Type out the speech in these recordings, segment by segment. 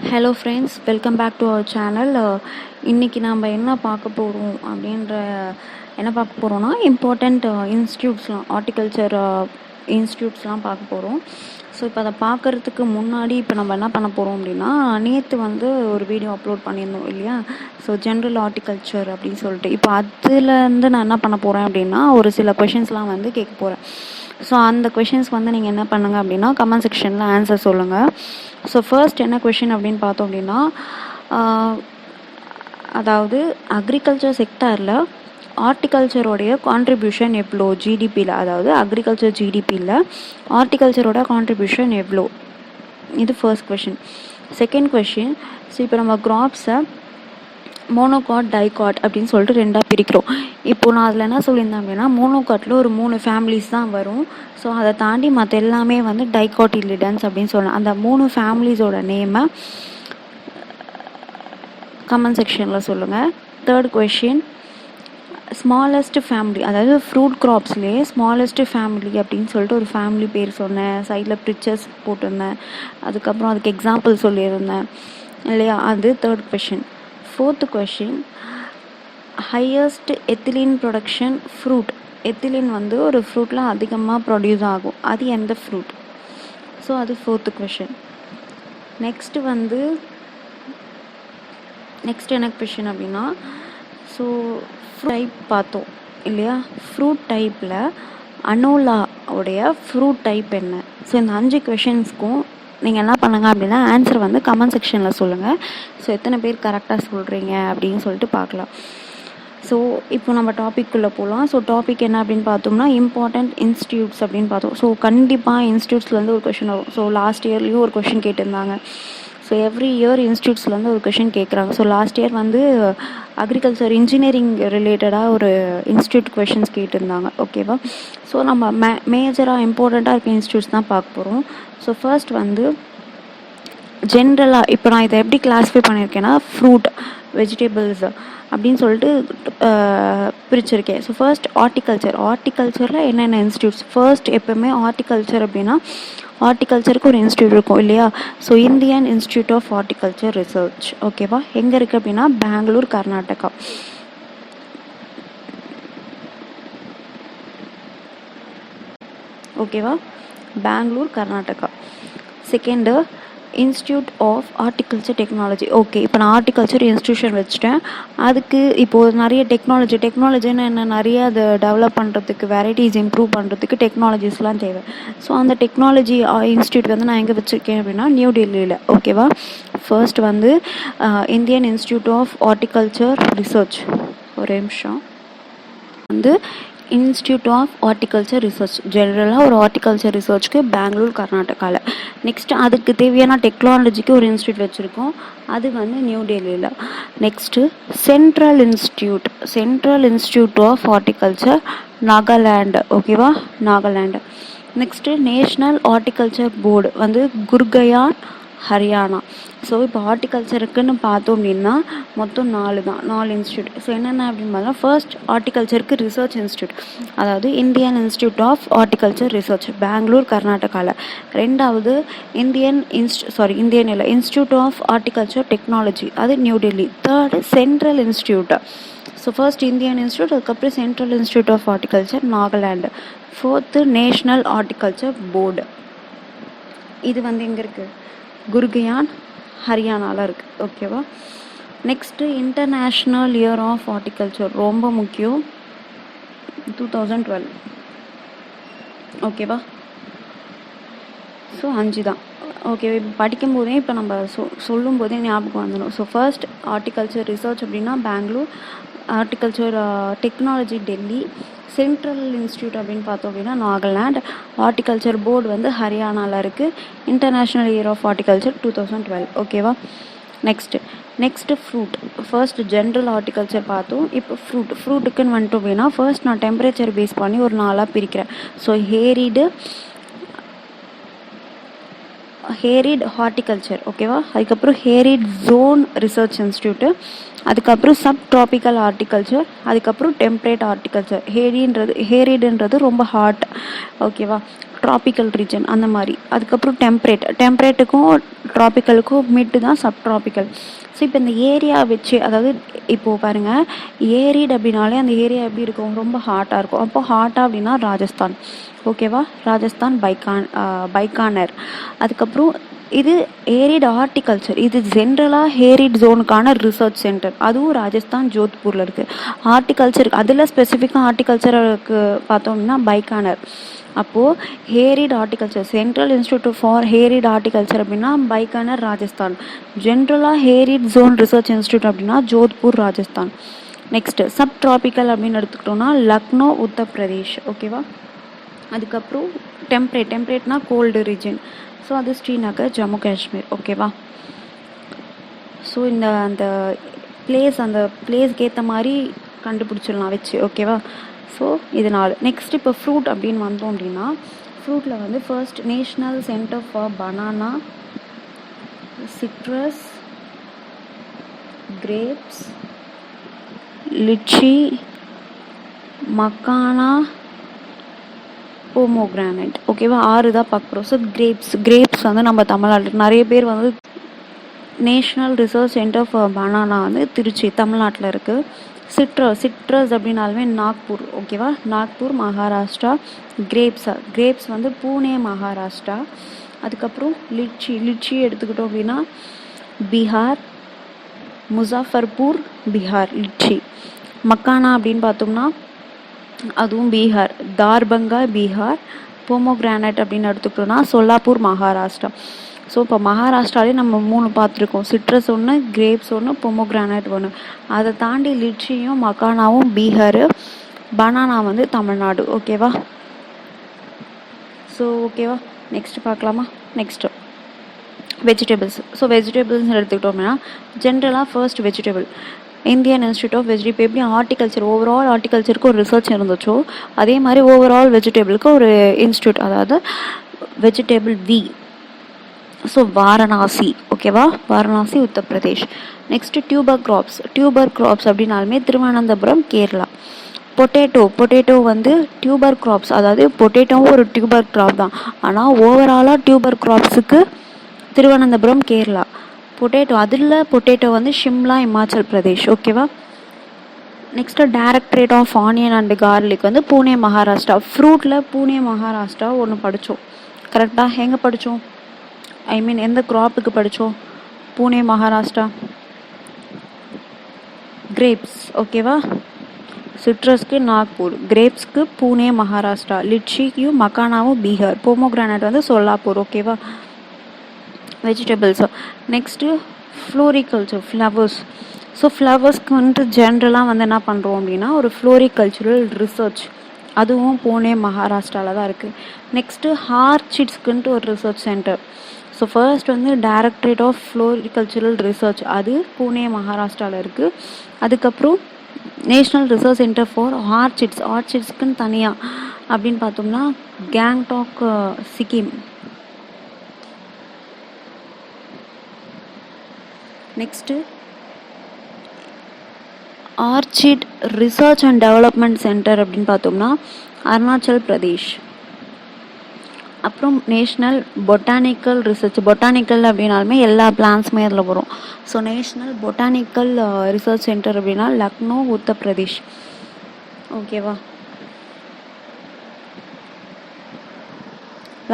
Hello friends, welcome back to our channel. இன்றைக்கி நம்ம என்ன பார்க்க போகிறோம்னா இம்பார்ட்டண்ட் இன்ஸ்டியூட்ஸ்லாம், ஹார்ட்டிகல்ச்சர் இன்ஸ்டியூட்ஸ்லாம் பார்க்க போகிறோம். ஸோ இப்போ அதை பார்க்குறதுக்கு முன்னாடி இப்போ நம்ம என்ன பண்ண போகிறோம் அப்படின்னா, நேற்று ஒரு வீடியோ அப்லோட் பண்ணியிருந்தோம் இல்லையா? ஸோ ஜென்ரல் ஹார்ட்டிகல்ச்சர் அப்படின்னு சொல்லிட்டு இப்போ அதுலேருந்து நான் என்ன பண்ண போகிறேன் அப்படின்னா, ஒரு சில கொஷின்ஸ்லாம் கேட்க போகிறேன். ஸோ அந்த கொஷின்ஸ்க்கு நீங்கள் என்ன பண்ணுங்கள் அப்படின்னா, கமெண்ட் செக்ஷனில் ஆன்சர் சொல்லுங்கள். ஸோ ஃபர்ஸ்ட் என்ன கொஷின் அப்படின்னு பார்த்தோம் அப்படின்னா, அதாவது அக்ரிகல்ச்சர் செக்டாரில் ஹார்ட்டிகல்ச்சரோடைய கான்ட்ரிபியூஷன் எவ்வளோ ஜிடிபியில், அதாவது அக்ரிகல்ச்சர் ஜிடிபியில் ஹார்ட்டிகல்ச்சரோட கான்ட்ரிபியூஷன் எவ்வளோ, இது first question. Second question, so இப்போ நம்ம கிராப்ஸை மோனோகாட் டைகாட் அப்படின்னு சொல்லிட்டு ரெண்டாக பிரிக்கிறோம். இப்போது நான் அதில் என்ன சொல்லியிருந்தேன் அப்படின்னா, மோனோகாட்டில் ஒரு 3 ஃபேமிலிஸ் தான் வரும். ஸோ அதை தாண்டி மற்ற எல்லாமே டைகாட்டிலிடன்ஸ் அப்படின்னு சொல்லலாம். அந்த 3 ஃபேமிலிஸோட நேமை கமெண்ட் செக்ஷனில் சொல்லுங்கள். தேர்ட் கொஷின், ஸ்மாலஸ்ட் ஃபேமிலி, அதாவது ஃப்ரூட் க்ராப்ஸ்லேயே ஸ்மாலஸ்ட் ஃபேமிலி அப்படின்னு சொல்லிட்டு ஒரு ஃபேமிலி பேர் சொன்னேன். சைடில் பிக்சர்ஸ் போட்டிருந்தேன். அதுக்கப்புறம் அதுக்கு எக்ஸாம்பிள் சொல்லியிருந்தேன் இல்லையா? அது third question. Fourth question, highest ethylene production fruit. Ethylene ஒரு ஃப்ரூட்டில் அதிகமாக ப்ரொடியூஸ் ஆகும், அது எந்த ஃப்ரூட்? ஸோ அது ஃபோர்த்து கொஷின். நெக்ஸ்ட் என்ன கொஷின் அப்படின்னா, ஸோ டைப் பார்த்தோம் இல்லையா? ஃப்ரூட் டைப்பில் அனோலாவுடைய ஃப்ரூட் டைப் என்ன? ஸோ இந்த 5 கொஷின்ஸ்க்கும் நீங்கள் என்ன பண்ணுங்கள் அப்படின்னா, ஆன்சர் கமெண்ட் செக்ஷனில் சொல்லுங்கள். ஸோ எத்தனை பேர் கரெக்டாக சொல்கிறீங்க அப்படின்னு சொல்லிட்டு பார்க்கலாம். ஸோ இப்போ நம்ம டாபிக்குள்ளே போகலாம். ஸோ டாபிக் என்ன அப்படின்னு பார்த்தோம்னா, இம்பார்ட்டண்ட் இன்ஸ்டியூட்ஸ் அப்படின்னு பார்த்தோம். ஸோ கண்டிப்பாக இன்ஸ்டியூட்ஸ்லேருந்து ஒரு கொஷின் வரும். ஸோ லாஸ்ட் இயர்லேயும் ஒரு கொஷின் கேட்டிருந்தாங்க. ஸோ எவ்ரி இயர் இன்ஸ்டியூட்ஸ்லேருந்து ஒரு கொஷின் கேட்குறாங்க. So last year agriculture engineering ரிலேட்டடாக ஒரு இன்ஸ்டியூட் கொஷின்ஸ் கேட்டிருந்தாங்க. ஓகேவா? ஸோ நம்ம மேஜராக இம்பார்ட்டண்ட்டாக இருக்க இன்ஸ்டியூட்ஸ் தான் பார்க்க போகிறோம். ஸோ ஃபர்ஸ்ட் ஜென்ரலாக இப்போ நான் இதை எப்படி கிளாஸிஃபை பண்ணியிருக்கேன்னா, ஃப்ரூட், வெஜிடபிள்ஸ் அப்படின்னு சொல்லிட்டு பிரிச்சிருக்கேன். ஸோ ஃபர்ஸ்ட் ஹார்ட்டிகல்ச்சரில் என்னென்ன இன்ஸ்டியூட்ஸ்? ஃபர்ஸ்ட் எப்போவுமே ஹார்ட்டிகல்ச்சர் அப்படின்னா ஹார்ட்டிகல்ச்சருக்கு ஒரு இன்ஸ்டியூட் இருக்கும் இல்லையா? So Indian institute of horticulture research. ஓகேவா? எங்கே இருக்குது அப்படின்னா, பெங்களூர், கர்நாடகா. ஓகேவா? Bangalore, Karnataka. Second, institute of horticulture technology. Okay, இப்போ நான் ஹார்ட்டிகல்ச்சர் இன்ஸ்டியூஷன் வச்சுட்டேன். அதுக்கு இப்போது நிறைய டெக்னாலஜின்னு என்ன, நிறைய அதை டெவலப் பண்ணுறதுக்கு, வெரைட்டிஸ் இம்ப்ரூவ் பண்ணுறதுக்கு டெக்னாலஜிஸ்லாம் தேவை. ஸோ அந்த டெக்னாலஜி இன்ஸ்டியூட் நான் எங்கே வச்சுருக்கேன் அப்படின்னா, நியூ டெல்லியில். ஓகேவா? First Indian institute of horticulture research. ஒரு நிமிஷம். இன்ஸ்டியூட் ஆஃப் ஹார்ட்டிகல்ச்சர் ரிசர்ச், ஜென்ரலாக ஒரு ஹார்ட்டிகல்ச்சர் ரிசர்ச்க்கு பெங்களூர், கர்நாடகாவில். நெக்ஸ்ட் அதுக்கு தேவையான டெக்னாலஜிக்கு ஒரு இன்ஸ்டியூட் வச்சுருக்கோம், அது நியூ டெல்லியில். Next central institute of horticulture, Nagaland. ஓகேவா? Nagaland. Next national horticulture board Gurgaon, Haryana. So இப்போ ஹார்ட்டிகல்ச்சருக்குன்னு பார்த்தோம் அப்படின்னா மொத்தம் 4 இன்ஸ்டியூட். ஸோ என்னென்ன அப்படின்னு பார்த்தா, ஃபர்ஸ்ட் ஹார்ட்டிகல்ச்சருக்கு ரிசர்ச் இன்ஸ்டியூட், அதாவது Indian institute of horticulture research, Bangalore, கர்நாடகாவில். ரெண்டாவது இன்ஸ்டியூட் ஆஃப் ஹார்ட்டிகல்ச்சர் டெக்னாலஜி, அது new Delhi. Third central institute. So first Indian institute, அதுக்கப்புறம் central institute of horticulture, Nagaland. Fourth national horticulture board, இது எங்கே இருக்குது? குர்கயான், ஹரியானாவில் இருக்குது. ஓகேவா? Next international year of horticulture, ரொம்ப முக்கியம், 2012. ஓகேவா? ஸோ 5 தான். ஓகே, இப்போ படிக்கும்போதே இப்போ நம்ம சொல்லும் போதே ஞாபகம் வந்துடும். ஸோ ஃபர்ஸ்ட் ஹார்ட்டிகல்ச்சர் ரிசர்ச் அப்படின்னா Bangalore, horticulture technology Delhi, central institute அப்படின்னு பார்த்தோம் அப்படின்னா நாகாலாண்ட், ஹார்ட்டிகல்ச்சர் போர்டு ஹரியானாவில் இருக்குது. International year of horticulture 2012. ஓகேவா? Next fruit. First general horticulture பார்த்தோம். இப்போ ஃப்ரூட்டுக்குன்னு வந்துட்டோம் அப்படின்னா, ஃபர்ஸ்ட் நான் டெம்பரேச்சர் பேஸ் பண்ணி ஒரு 4ஆக பிரிக்கிறேன். So arid horticulture. ஓகேவா? அதுக்கப்புறம் ஹேரிட் ஜோன் ரிசர்ச் இன்ஸ்டியூட்டு, அதுக்கப்புறம் சப் ட்ராபிக்கல் ஹார்ட்டிகல்ச்சர், அதுக்கப்புறம் டெம்பரேட் ஹார்ட்டிகல்ச்சர். ஹேரிடுன்றது ரொம்ப ஹாட். ஓகேவா? ட்ராபிக்கல் ரீஜன் அந்த மாதிரி. அதுக்கப்புறம் டெம்பரேட்டுக்கும் ட்ராபிக்கலுக்கும் மிட்டு தான் சப்ட்ராபிக்கல். ஸோ இப்போ இந்த ஏரியா வச்சு, அதாவது இப்போது பாருங்கள், ஏரிட் அப்படின்னாலே அந்த ஏரியா எப்படி இருக்கும், ரொம்ப ஹாட்டாக இருக்கும். அப்போ ஹாட்டாக அப்படின்னா ராஜஸ்தான், ஓகேவா, ராஜஸ்தான் பைக்கானர். அதுக்கப்புறம் இது ஏரிட் ஹார்டிகல்ச்சர், இது ஜென்ரலாக ஏரிட் ஜோனுக்கான ரிசர்ச் சென்டர், அதுவும் ராஜஸ்தான் ஜோத்பூரில் இருக்குது. ஹார்டிகல்ச்சர் அதில் ஸ்பெசிஃபிக்காக ஹார்டிகல்ச்சருக்கு பார்த்தோம் அப்படின்னா பைக்கானர். அப்போது arid horticulture, central institute for arid horticulture அப்படின்னா பைக்கானர் ராஜஸ்தான். ஜென்ரலாக ஏரிட் ஜோன் ரிசர்ச் இன்ஸ்டியூட் அப்படின்னா Jodhpur Rajasthan. Next sub tropical அப்படின்னு எடுத்துக்கிட்டோம்னா லக்னோ உத்தரப்பிரதேஷ், ஓகேவா. அதுக்கப்புறம் டெம்பரேட்னா கோல்டு ரீஜன், ஸோ அது ஸ்ரீநகர் ஜம்மு காஷ்மீர், ஓகேவா. ஸோ அந்த பிளேஸ்க்கு ஏற்ற மாதிரி கண்டுபிடிச்சிடலாம் வச்சு, ஓகேவா. ஸோ இதனால் நெக்ஸ்ட் இப்போ ஃப்ரூட் அப்படின்னு வந்தோம் அப்படின்னா, ஃப்ரூட்டில் வந்து first national centre for banana, citrus, grapes, litchi, makhana, pomegranate, ஓகேவா. 6 தான் பார்க்குறோம். ஸோ கிரேப்ஸ் வந்து நம்ம தமிழ்நாட்டில் நிறைய பேர் வந்து national research centre for banana வந்து திருச்சி தமிழ்நாட்டில் இருக்குது. சிட்ரஸ் அப்படின்னாலுமே நாக்பூர், ஓகேவா, நாக்பூர் மகாராஷ்டிரா. கிரேப்ஸ் வந்து பூனே மகாராஷ்டிரா. அதுக்கப்புறம் லிச்சி எடுத்துக்கிட்டோம் அப்படின்னா பீகார், முசாஃபர்பூர் பீகார் லிச்சி. மக்கானா அப்படின்னு பார்த்தோம்னா அதுவும் பீகார், தார்பங்கா பீகார். போமோகிரானட் அப்படின்னு எடுத்துக்கிட்டோம்னா சோலாப்பூர் மகாராஷ்டிரா. ஸோ இப்போ மகாராஷ்டிராலே நம்ம 3 பார்த்துருக்கோம், சிட்ரஸ் 1, கிரேப்ஸ் 1, பொமோகிரானட் 1. அதை தாண்டி லிச்சியும் மக்கானாவும் பீகார், பனானா வந்து தமிழ்நாடு, ஓகேவா. ஸோ ஓகேவா, நெக்ஸ்ட் பார்க்கலாமா. Next vegetables. ஸோ வெஜிடபிள்ஸ் எடுத்துக்கிட்டோம்னா ஜென்ரலாக first vegetable Indian institute of vegetable. எப்படி ஹார்டிகல்ச்சர் ஓவரால் ஹார்டிகல்ச்சருக்கு ஒரு ரிசர்ச் இருந்துச்சோ அதே மாதிரி ஓவரால் வெஜிடபிளுக்கு ஒரு இன்ஸ்டியூட், அதாவது வெஜிடபிள் வி. ஸோ வாரணாசி, ஓகேவா, Varanasi Uttar Pradesh. Next tuber crops அப்படின்னாலுமே திருவனந்தபுரம் கேரளா. பொட்டேட்டோ வந்து டியூபர் கிராப்ஸ், அதாவது பொட்டேட்டோவும் ஒரு டியூபர் கிராப் தான், ஆனால் ஓவராலாக டியூபர் கிராப்ஸுக்கு திருவனந்தபுரம் கேரளா. பொட்டேட்டோ வந்து ஷிம்லா இமாச்சல் பிரதேஷ், ஓகேவா. Next directorate of onion and garlic வந்து பூனே மகாராஷ்டிரா. ஃப்ரூட்டில் பூனே மகாராஷ்டிரா ஒன்று படித்தோம், கரெக்டாக. எங்கே படித்தோம், எந்த க்ராப்புக்கு படித்தோம், பூனே மகாராஷ்டிரா. கிரேப்ஸ், ஓகேவா, சிட்ரஸ்க்கு நாக்பூர், கிரேப்ஸ்க்கு பூனே மகாராஷ்டிரா, லிச்சிக்கும் மக்கானாவும் பீகார், போமோகிரானட் வந்து சோலாப்பூர், ஓகேவா. Vegetables. Next floriculture, flowers. So ஃப்ளவர்ஸ்க்கு வந்து ஜென்ரலாக வந்து என்ன பண்ணுறோம் அப்படின்னா ஒரு ஃப்ளோரிகல்ச்சுரல் ரிசர்ச், அதுவும் பூனே மகாராஷ்டிராவில் தான் இருக்குது. நெக்ஸ்ட்டு ஹார்ச்சிட்ஸ்க்குன்ட்டு ஒரு ரிசர்ச் சென்டர். ஸோ ஃபர்ஸ்ட் வந்து டைரக்டரேட் ஆஃப் ஃப்ளோரிகல்ச்சுரல் ரிசர்ச், அது பூனே மகாராஷ்டிராவில் இருக்குது. அதுக்கப்புறம் நேஷ்னல் ரிசர்ச் சென்டர் ஃபார் ஆர்ச்சிட்ஸ்க்குன்னு தனியாக அப்படின்னு பார்த்தோம்னா Gangtok, Sikkim. Next orchid research and development centre அப்படின்னு பார்த்தோம்னா அருணாச்சல் பிரதேஷ். அப்புறம் நேஷ்னல் பொட்டானிக்கல் அப்படின்னாலுமே எல்லா பிளான்ஸுமே அதில் வரும். So national botanical research centre அப்படின்னா லக்னோ உத்தரப்பிரதேஷ், ஓகேவா.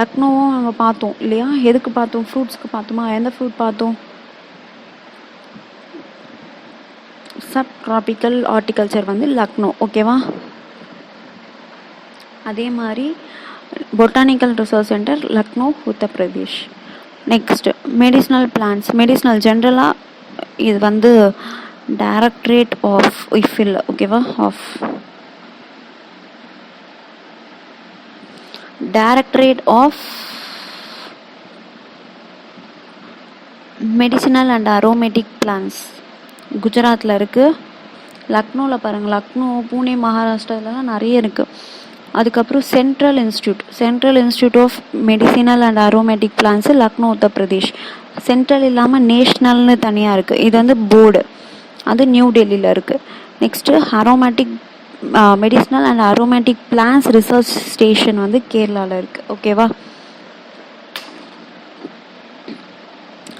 லக்னோவும் நம்ம பார்த்தோம் இல்லையா, எதுக்கு பார்த்தோம், ஃப்ரூட்ஸ்க்கு பார்த்தோமா. எந்த ஃப்ரூட் பார்த்தோம், சப் ட்ராபிக்கல் ஹார்டிகல்ச்சர் வந்து லக்னோ, ஓகேவா. அதே மாதிரி botanical research centre Lucknow Uttar Pradesh. Next medicinal ஜென்ரலாக இது வந்து டைரக்டரேட் ஆஃப் இஃபில், ஓகேவா, directorate of medicinal and aromatic plants குஜராத்தில் இருக்குது. லக்னோவில் பாருங்கள், லக்னோ, பூனே மகாராஷ்டிராவிலலாம் நிறைய இருக்குது. அதுக்கப்புறம் central institute of medicinal and aromatic plants Lucknow Uttar Pradesh. Central இல்லாமல் நேஷ்னல்னு தனியாக இருக்குது, இது வந்து போர்டு, அது நியூ டெல்லியில் இருக்குது. Next aromatic medicinal and aromatic plants research station வந்து கேரளாவில் இருக்குது. ஓகேவா?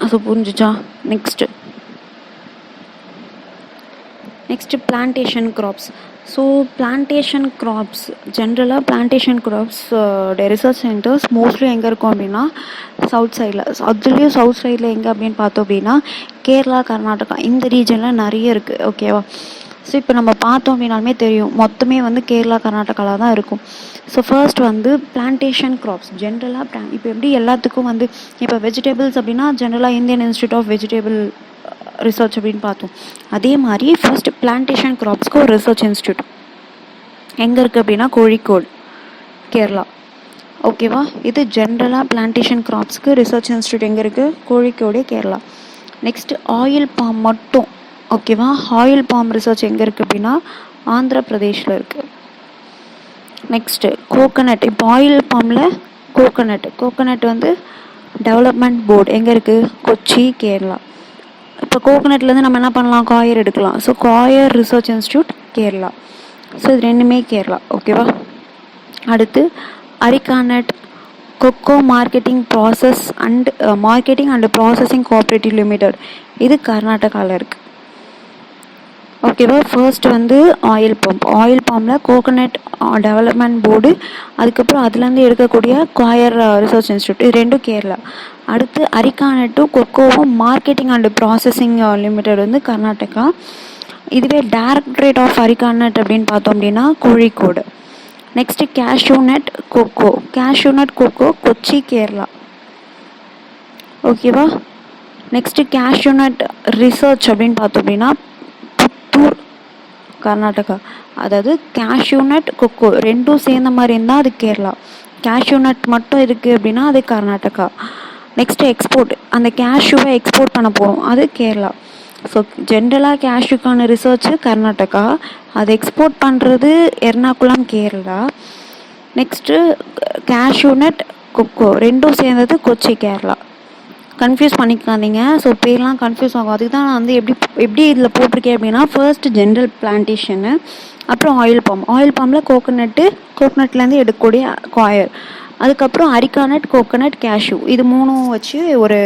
ஸோ புரிஞ்சிச்சா? Next plantation crops. So plantation crops ஜென்ரலாக plantation crops research centres mostly எங்கே இருக்கும் அப்படின்னா சவுத் சைடில். அதுலேயும் சவுத் சைடில் எங்கே அப்படின்னு பார்த்தோம் அப்படின்னா கேரளா, கர்நாடகா இந்த ரீஜனில் நிறைய இருக்குது. ஓகேவா? ஸோ இப்போ நம்ம பார்த்தோம் அப்படின்னாலுமே தெரியும் மொத்தமே வந்து கேரளா, கர்நாடகாவில் தான் இருக்கும். ஸோ ஃபர்ஸ்ட் வந்து பிளான்டேஷன் க்ராப்ஸ் ஜென்ரலாக இப்போ எப்படி எல்லாத்துக்கும் வந்து இப்போ வெஜிடபிள்ஸ் அப்படின்னா ஜென்ரலாக Indian institute of vegetable research அப்படின்னு பார்த்தோம். அதே மாதிரி ஃபர்ஸ்ட் பிளான்டேஷன் க்ராப்ஸ்க்கு ஒரு ரிசர்ச் இன்ஸ்டியூட் எங்கே இருக்குது அப்படின்னா கோழிக்கோடு, கேரளா. ஓகேவா? இது ஜென்ரலாக பிளான்டேஷன் க்ராப்ஸ்க்கு ரிசர்ச் இன்ஸ்டியூட் எங்கே இருக்குது? Kozhikode, Kerala. Next oil palm மட்டும். ஓகேவா? ஆயில் பாம் ரிசர்ச் எங்கே இருக்குது அப்படின்னா ஆந்திர பிரதேஷில் இருக்குது. Next coconut. இப்போ ஆயில் பாமில் கோகனட் வந்து டெவலப்மெண்ட் போர்டு எங்கே இருக்குது? கொச்சி, கேரளா. இப்போ கோகனட்லேருந்து நம்ம என்ன பண்ணலாம்? காயர் எடுக்கலாம். So coir research institute Kerala. So இது ரெண்டுமே கேரளா. ஓகேவா? அடுத்து arecanut cocoa marketing and processing cooperative limited, இது கர்நாடகாவில் இருக்குது. ஓகேவா? ஃபர்ஸ்ட் வந்து ஆயில் பாம்பில் கோகனட் டெவலப்மெண்ட் போர்டு, அதுக்கப்புறம் அதுலேருந்து எடுக்கக்கூடிய காயர் ரிசர்ச் இன்ஸ்டியூட், இது ரெண்டும் கேரளா. அடுத்து அரிகானட்டும் கொக்கோவும் மார்க்கெட்டிங் அண்ட் ப்ராசஸிங் லிமிடெட் வந்து கர்நாடகா. இதுவே டைரக்டரேட் ஆஃப் அரிகானட் அப்படின்னு பார்த்தோம் அப்படின்னா Kozhikode. Next cashewnut cocoa Kochi, Kerala. ஓகேவா? நெக்ஸ்ட்டு கேஷ்யூநட் ரிசர்ச் அப்படின்னு பார்த்தோம் அப்படின்னா புத்தூர், கர்நாடகா. அதாவது கேஷ்யூநட் கொக்கோ ரெண்டும் சேர்ந்த மாதிரி இருந்தால் அது கேரளா. கேஷ்யூநட் மட்டும் இருக்குது அப்படின்னா அது கர்நாடகா. நெக்ஸ்ட்டு எக்ஸ்போர்ட், அந்த கேஷ்யூவை எக்ஸ்போர்ட் பண்ண போகிறோம், அது கேரளா. ஸோ ஜென்ரலாக கேஷ்யூக்கான ரிசர்ச்சு கர்நாடகா, அது எக்ஸ்போர்ட் பண்ணுறது எர்ணாகுளம், கேரளா. நெக்ஸ்ட்டு கேஷ்யூநட் கொக்கோ ரெண்டும் சேர்ந்தது கொச்சி, கேரளா. கன்ஃபியூஸ் பண்ணிக்காதீங்க. ஸோ பேர்லாம் கன்ஃபியூஸ் ஆகும். அதுக்கு தான் நான் வந்து எப்படி இதில் போட்டிருக்கேன் அப்படின்னா ஃபர்ஸ்ட் ஜென்ரல் பிளான்டேஷனு, அப்புறம் ஆயில் பாம்பில் கோகனட்லேருந்து எடுக்கக்கூடிய காயர், அதுக்கப்புறம் அரிகானட், கோகனட், கேஷ்யூ, இது மூணும் வச்சு ஒரு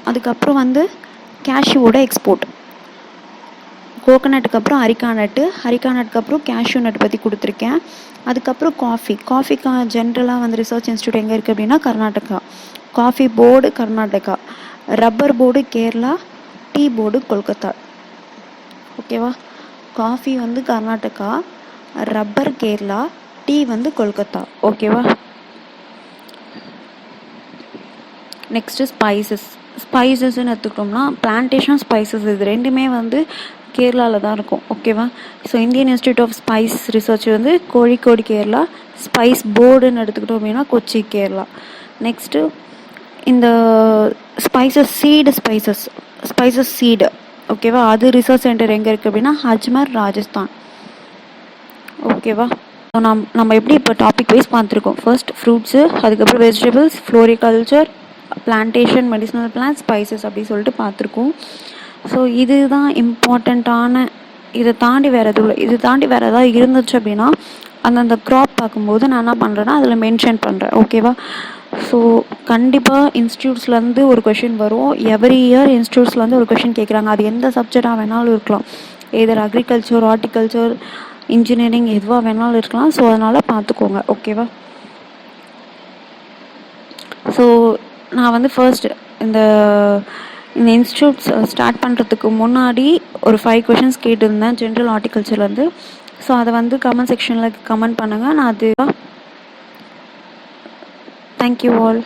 அதுக்கப்புறம் வந்து கேஷ்யூவோட எக்ஸ்போர்ட், கோகனட்டுக்கு அப்புறம் அரிகானட்டுக்கு அப்புறம் கேஷ்யூ நட் பற்றி கொடுத்துருக்கேன். அதுக்கப்புறம் காஃபிக்கு ஜென்ரலாக வந்து ரிசர்ச் இன்ஸ்டியூட் எங்கே இருக்குது அப்படின்னா Karnataka. Coffee board Karnataka, rubber board Kerala, tea board Kolkata. ஓகேவா? காஃபி வந்து கர்நாடகா, ரப்பர் கேரளா, டீ வந்து கொல்கத்தா. ஓகேவா? நெக்ஸ்ட்டு ஸ்பைசஸ்ன்னு எடுத்துக்கிட்டோம்னா பிளான்டேஷன் ஸ்பைசஸ் இது ரெண்டுமே வந்து கேரளாவில் தான் இருக்கும். ஓகேவா? So Indian institute of spice research வந்து கோழிக்கோடு, கேரளா. ஸ்பைஸ் போர்டுன்னு எடுத்துக்கிட்டோம் அப்படின்னா கொச்சி, கேரளா. நெக்ஸ்ட்டு இந்த ஸ்பைசஸ் சீடு ஓகேவா, அது ரிசர்ச் சென்டர் எங்கே இருக்குது அப்படின்னா அஜ்மர், ராஜஸ்தான். ஓகேவா? ஸோ நம்ம எப்படி இப்போ டாபிக் வைஸ் பார்த்துருக்கோம். ஃபர்ஸ்ட் ஃப்ரூட்ஸு, அதுக்கப்புறம் vegetables, floriculture, plantation, medicinal plant, spices அப்படி சொல்லிட்டு பார்த்துருக்கோம். ஸோ இதுதான் இம்பார்ட்டண்ட்டான. இதை தாண்டி வேறு எதாவது இருந்துச்சு அப்படின்னா அந்தந்த க்ராப் பார்க்கும்போது நான் என்ன பண்ணுறேன்னா அதில் மென்ஷன் பண்ணுறேன். ஓகேவா? ஸோ கண்டிப்பாக இன்ஸ்டியூட்ஸ்லேருந்து ஒரு கொஷின் வரும். எவ்ரி இயர் இன்ஸ்டியூட்ஸ்லேருந்து ஒரு கொஷின் கேட்குறாங்க. அது எந்த சப்ஜெக்டாக வேணாலும் இருக்கலாம். எதர் அக்ரிகல்ச்சர், ஹார்டிகல்ச்சர், இன்ஜினியரிங், எதுவாக வேணாலும் இருக்கலாம். ஸோ அதனால் பார்த்துக்கோங்க. ஓகேவா? ஸோ நான் வந்து ஃபர்ஸ்ட் இந்த இன்ஸ்டியூட்ஸ் ஸ்டார்ட் பண்ணுறதுக்கு முன்னாடி ஒரு 5 கொஷின்ஸ் கேட்டிருந்தேன் ஜென்ரல் ஹார்டிகல்ச்சர்லேருந்து. ஸோ அதை வந்து கமெண்ட் செக்ஷனில் கமெண்ட் பண்ணுங்கள். நான் அது தேங்க்யூ ஆல்.